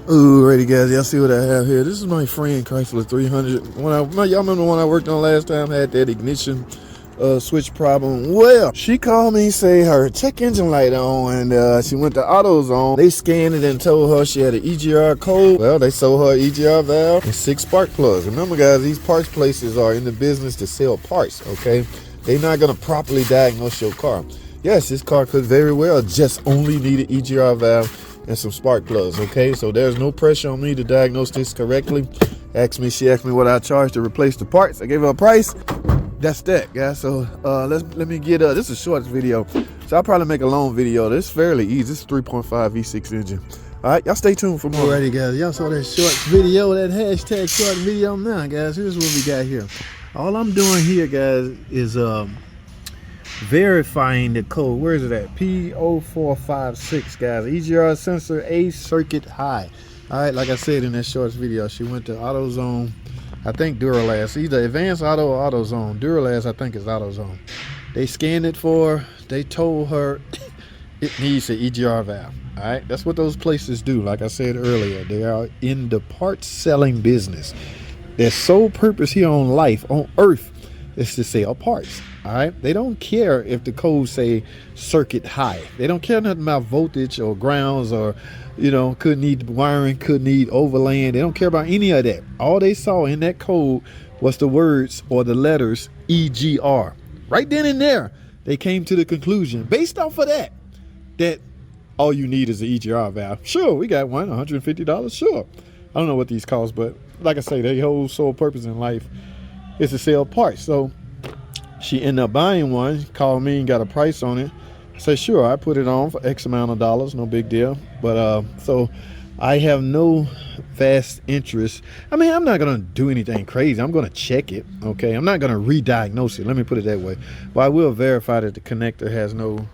Alrighty guys, y'all see what I have here. This is my friend Chrysler 300. Y'all remember the one I worked on last time, had that ignition switch problem. Well, she called me, say her check engine light on, and she went to AutoZone. They scanned it and told her she had an EGR code. Well, they sold her EGR valve and 6 spark plugs. Remember guys, these parts places are in the business to sell parts, okay? They're not gonna properly diagnose your car. Yes, this car could very well just only need an EGR valve and some spark plugs, okay? So there's no pressure on me to diagnose this correctly. She asked me what I charged to replace the parts. I gave her a price. That's that, guys. So let me get this is a short video, so I'll probably make a long video. This is fairly easy. This is 3.5 V6 engine. All right, y'all stay tuned for more. Alrighty guys, y'all saw that short video, that hashtag short video. Now guys, here's what we got here. All I'm doing here guys is verifying the code. Where is it at? P0406 guys. EGR sensor A circuit high. All right, like I said in that short video, she went to AutoZone, I think Duralast, either Advanced Auto or AutoZone. Duralast I think is AutoZone. They scanned it for her. They told her it needs an EGR valve. All right, that's what those places do. Like I said earlier, they are in the parts selling business. Their sole purpose here on life, on earth, is to sell parts. All right, they don't care if the codes say circuit high. They don't care nothing about voltage or grounds or, you know, could need wiring, could need overlaying. They don't care about any of that. All they saw in that code was the words or the letters EGR. Right then and there, they came to the conclusion based off of that all you need is an EGR valve. Sure, we got one, $150. Sure, I don't know what these cost, but like I say, their whole sole purpose in life is to sell parts. So she ended up buying one, called me and got a price on it. I said, sure, I put it on for X amount of dollars, no big deal. But so I have no vast interest. I mean, I'm not gonna do anything crazy. I'm gonna check it, okay? I'm not gonna re-diagnose it, let me put it that way. But I will verify that the connector has no,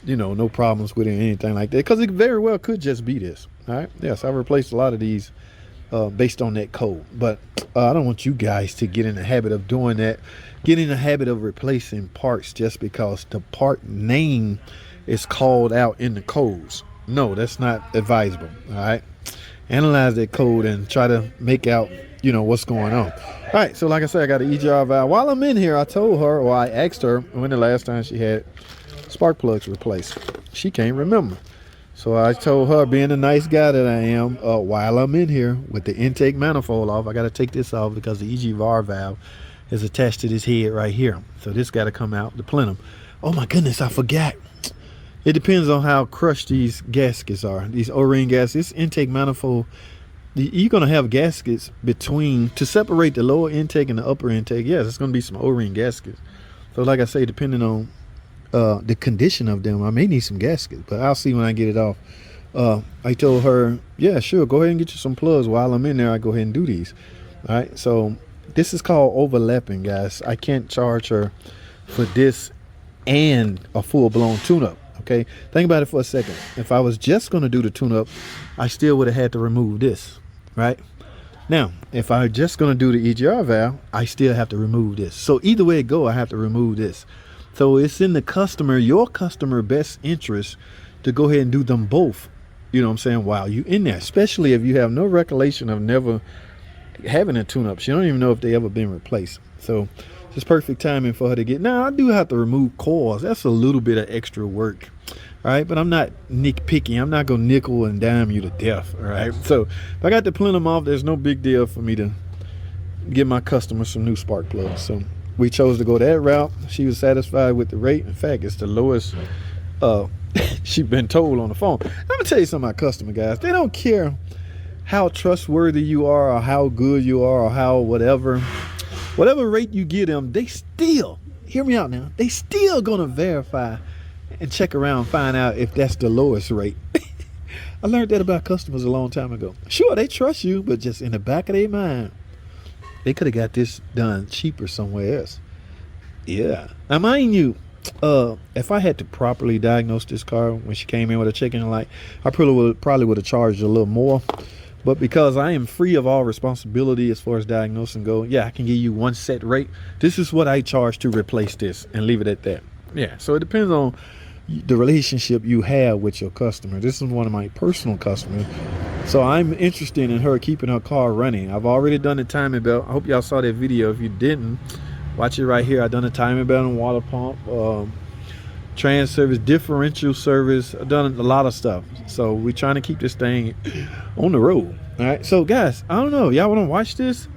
you know, no problems with it or anything like that, because it very well could just be this. All right, yes, I replaced a lot of these based on that code, but I don't want you guys to get in the habit of doing that, get in the habit of replacing parts just because the part name is called out in the codes. No, that's not advisable. All right, analyze that code and try to make out, you know, what's going on. All right, so like I said, I got an EGR valve. While I'm in here, I told her, or I asked her when the last time she had spark plugs replaced. She can't remember. So I told her, being the nice guy that I am, while I'm in here with the intake manifold off, I got to take this off because the EGR valve is attached to this head right here. So this got to come out, the plenum. Oh my goodness, I forgot. It depends on how crushed these gaskets are. These O-ring gaskets, intake manifold, you're going to have gaskets between, to separate the lower intake and the upper intake. Yes, it's going to be some O-ring gaskets. So like I say, depending on the condition of them, I may need some gaskets, but I'll see when I get it off. I told her, yeah, sure, go ahead and get you some plugs. While I'm in there, I go ahead and do these. All right, so this is called overlapping, guys. I can't charge her for this and a full-blown tune-up. Okay, think about it for a second. If I was just going to do the tune-up, I still would have had to remove this, right? Now, if I'm just going to do the EGR valve, I still have to remove this. So either way it go, I have to remove this. So it's in the customer, your customer best interest to go ahead and do them both. You know what I'm saying? While you in there, especially if you have no recollection of never having a tune-up. She don't even know if they ever been replaced. So it's perfect timing for her to get. Now I do have to remove coils. That's a little bit of extra work. All right, but I'm not nitpicky. I'm not gonna nickel and dime you to death. All right. So if I got the plenum off, there's no big deal for me to give my customer some new spark plugs. So we chose to go that route. She was satisfied with the rate. In fact, it's the lowest she's been told on the phone. Let me tell you something about customer guys. They don't care how trustworthy you are or how good you are or how whatever rate you give them, they still, hear me out now, they still gonna verify and check around, find out if that's the lowest rate. I learned that about customers a long time ago. Sure, they trust you, but just in the back of their mind, they could have got this done cheaper somewhere else. Yeah. Now, mind you, if I had to properly diagnose this car when she came in with a check engine light, I probably would have charged a little more. But because I am free of all responsibility as far as diagnosing go, yeah, I can give you one set rate. This is what I charge to replace this, and leave it at that. Yeah. So it depends on the relationship you have with your customer. This is one of my personal customers. So I'm interested in her keeping her car running. I've already done the timing belt. I hope y'all saw that video. If you didn't, watch it right here. I've done the timing belt and water pump, trans service, differential service. I've done a lot of stuff. So we're trying to keep this thing on the road. All right. So guys, I don't know. Y'all want to watch this?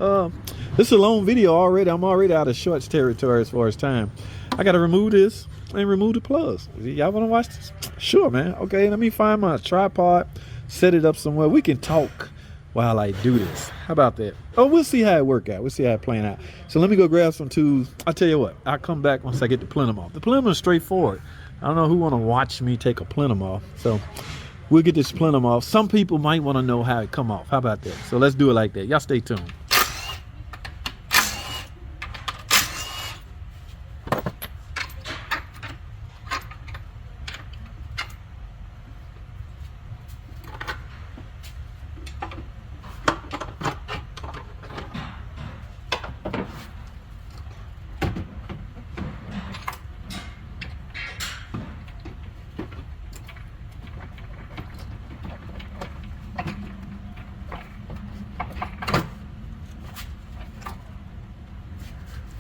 This is a long video already. I'm already out of shorts territory as far as time. I got to remove this and remove the plugs. Y'all want to watch this? Sure, man. Okay. Let me find my tripod. Set it up somewhere. We can talk while I do this. How about that? Oh, we'll see how it work out. We'll see how it playing out. So let me go grab some tools. I'll tell you what. I'll come back once I get the plenum off. The plenum is straightforward. I don't know who want to watch me take a plenum off. So we'll get this plenum off. Some people might want to know how it come off. How about that? So let's do it like that. Y'all stay tuned.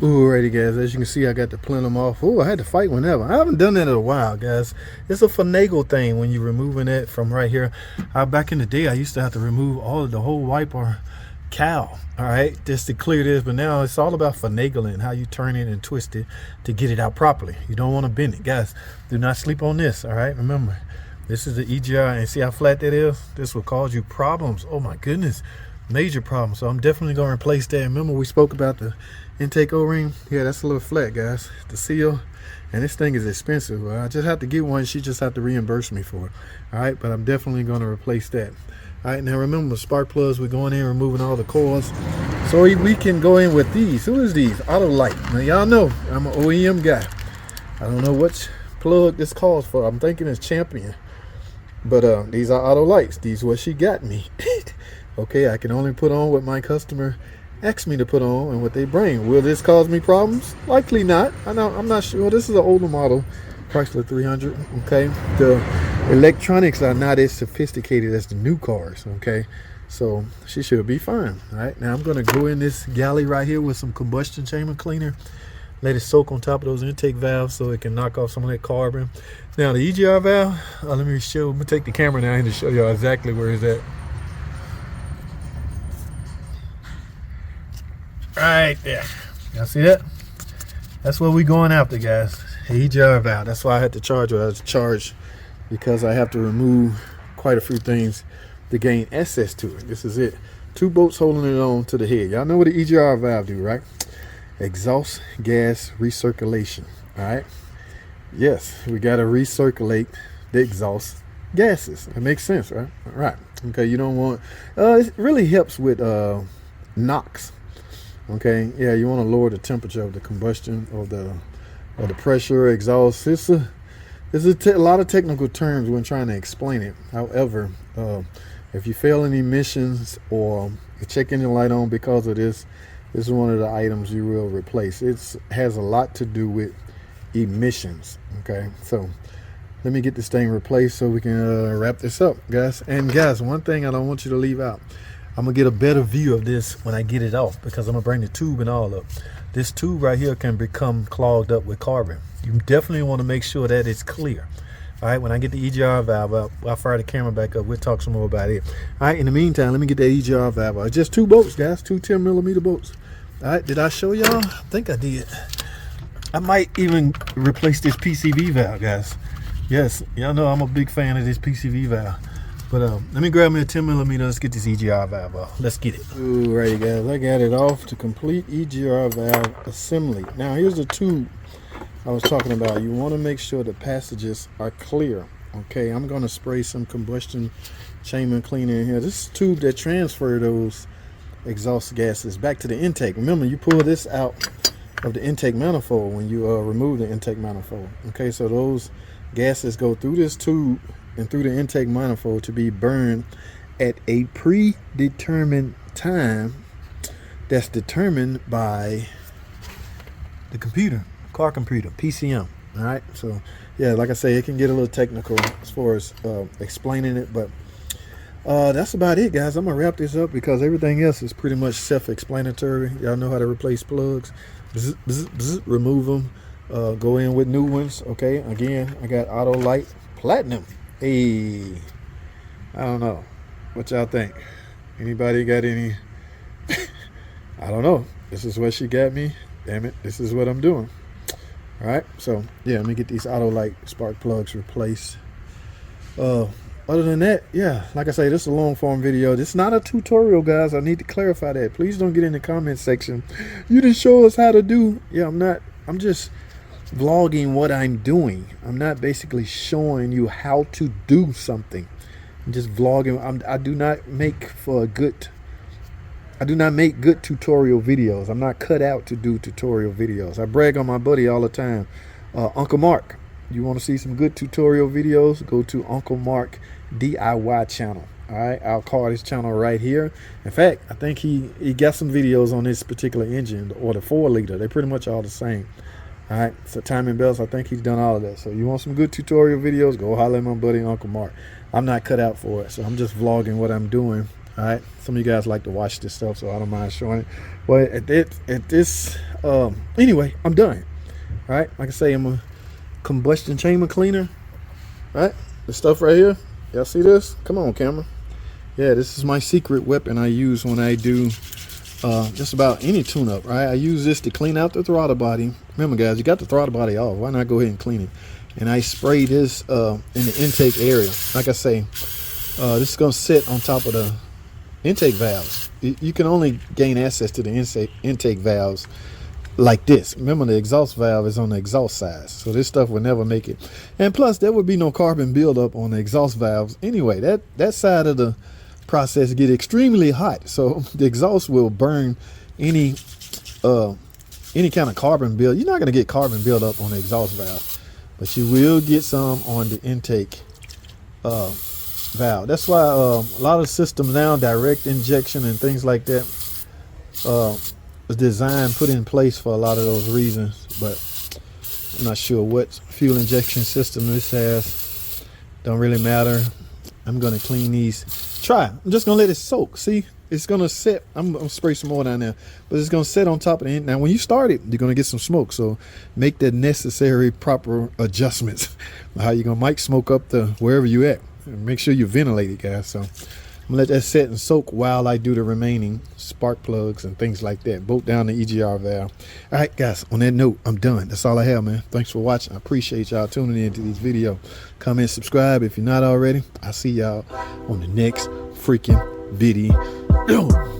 Alrighty guys, as you can see I got the plenum off. Oh, I had to fight whenever. I haven't done that in a while, guys. It's a finagle thing when you're removing it from right here. Back in the day I used to have to remove all of the whole wiper cowl, all right, just to clear this, but now it's all about finagling, how you turn it and twist it to get it out properly. You don't want to bend it, guys. Do not sleep on this, all right? Remember, this is the EGR, and see how flat that is? This will cause you problems. Oh my goodness, major problems. So I'm definitely going to replace that. Remember we spoke about the intake O-ring? Yeah, that's a little flat, guys. The seal, and this thing is expensive. I just have to get one. She just have to reimburse me for it. All right, but I'm definitely going to replace that. All right, now remember spark plugs, we're going in removing all the coils so we can go in with these. Who is these? Autolite. Now y'all know I'm an OEM guy. I don't know which plug this calls for. I'm thinking it's Champion, but these are Autolites. These what she got me. Okay, I can only put on what my customer asked me to put on and what they bring. Will this cause me problems? Likely not. I'm not sure. This is an older model Chrysler 300. Okay, the electronics are not as sophisticated as the new cars. Okay, so she should be fine. All right, now I'm going to go in this galley right here with some combustion chamber cleaner, let it soak on top of those intake valves so it can knock off some of that carbon. Now the EGR valve, let me take the camera down here to show y'all exactly where it's at. Right there. Y'all see that? That's what we going after, guys. EGR valve. That's why I had to charge what I had to charge, because I have to remove quite a few things to gain access to it. This is it. 2 bolts holding it on to the head. Y'all know what the EGR valve do, right? Exhaust gas recirculation. All right. Yes, we got to recirculate the exhaust gases. It makes sense, right? All right. Okay. You don't want. It really helps with NOx. Okay, yeah, you want to lower the temperature of the combustion or the pressure exhaust. It's a lot of technical terms when trying to explain it. However, if you fail in emissions or you check engine light on because of this is one of the items you will replace. It has a lot to do with emissions. Okay, so let me get this thing replaced so we can wrap this up, guys. And guys, one thing I don't want you to leave out. I'm gonna get a better view of this when I get it off, because I'm gonna bring the tube and all up. This tube right here can become clogged up with carbon. You definitely want to make sure that it's clear. All right, when I get the EGR valve up, I'll fire the camera back up. We'll talk some more about it. All right, in the meantime, let me get that EGR valve out. Just 2 bolts, guys, 2 10mm bolts. All right, did I show y'all? I think I did. I might even replace this PCV valve, guys. Yes, y'all know I'm a big fan of this PCV valve. But let me grab me a 10mm. Let's get this EGR valve off. Let's get it. Alrighty, guys, I got it off to complete EGR valve assembly. Now here's the tube I was talking about. You want to make sure the passages are clear. Okay, I'm going to spray some combustion chamber cleaner in here. This is a tube that transfers those exhaust gases back to the intake. Remember, you pull this out of the intake manifold when you remove the intake manifold. Okay, so those gases go through this tube and through the intake manifold to be burned at a predetermined time that's determined by the computer, car computer, PCM. All right, so yeah, like I say, it can get a little technical as far as explaining it, but That's about it, guys. I'm gonna wrap this up because everything else is pretty much self-explanatory. Y'all know how to replace plugs. Bzz, bzz, bzz, remove them. Go in with new ones. Okay. Again, I got auto light platinum. Hey, I don't know what y'all think. Anybody got any? I don't know. This is what she got me. Damn it. This is what I'm doing. All right. So yeah, let me get these auto light spark plugs replaced. Other than that, yeah, like I say, this is a long form video. This is not a tutorial, guys. I need to clarify that. Please don't get in the comment section. You didn't show us how to do. Yeah, I'm not. I'm just vlogging what I'm doing. I'm not basically showing you how to do something. I'm just vlogging. I do not make good tutorial videos. I'm not cut out to do tutorial videos. I brag on my buddy all the time, Uncle Mark. You want to see some good tutorial videos? Go to Uncle Mark DIY channel. All right, I'll call his channel right here. In fact, I think he got some videos on this particular engine or the 4-liter. They're pretty much all the same. All right, so timing belts, I think he's done all of that. So you want some good tutorial videos? Go holler at my buddy Uncle Mark. I'm not cut out for it, so I'm just vlogging what I'm doing. All right, some of you guys like to watch this stuff, so I don't mind showing it. But anyway, I'm done. All right, like I say, I'm a combustion chamber cleaner. Right, the stuff right here. Y'all see this? Come on, camera. Yeah, this is my secret weapon I use when I do just about any tune-up. Right, I use this to clean out the throttle body. Remember, guys, you got the throttle body off. Why not go ahead and clean it? And I spray this in the intake area. Like I say, this is gonna sit on top of the intake valves. You can only gain access to the intake valves like this. Remember, the exhaust valve is on the exhaust side, so this stuff will never make it. And plus, there would be no carbon buildup on the exhaust valves anyway. That side of the process get extremely hot, so the exhaust will burn any kind of carbon build. You're not going to get carbon buildup on the exhaust valve, but you will get some on the intake valve. That's why a lot of systems now, direct injection and things like that, is designed, put in place for a lot of those reasons. But I'm not sure what fuel injection system this has. Don't really matter. I'm gonna clean these. I'm just gonna let it soak. See, it's gonna set. I'm gonna spray some more down there, but it's gonna set on top of the end. Now when you start it, you're gonna get some smoke, so make the necessary proper adjustments. How you gonna mic smoke up the wherever you at. Make sure you ventilate it, guys. So I'm gonna let that set and soak while I do the remaining spark plugs and things like that. Bolt down the EGR valve. All right, guys, on that note, I'm done. That's all I have, man. Thanks for watching. I appreciate y'all tuning into these videos. Comment, subscribe if you're not already. I'll see y'all on the next freaking video.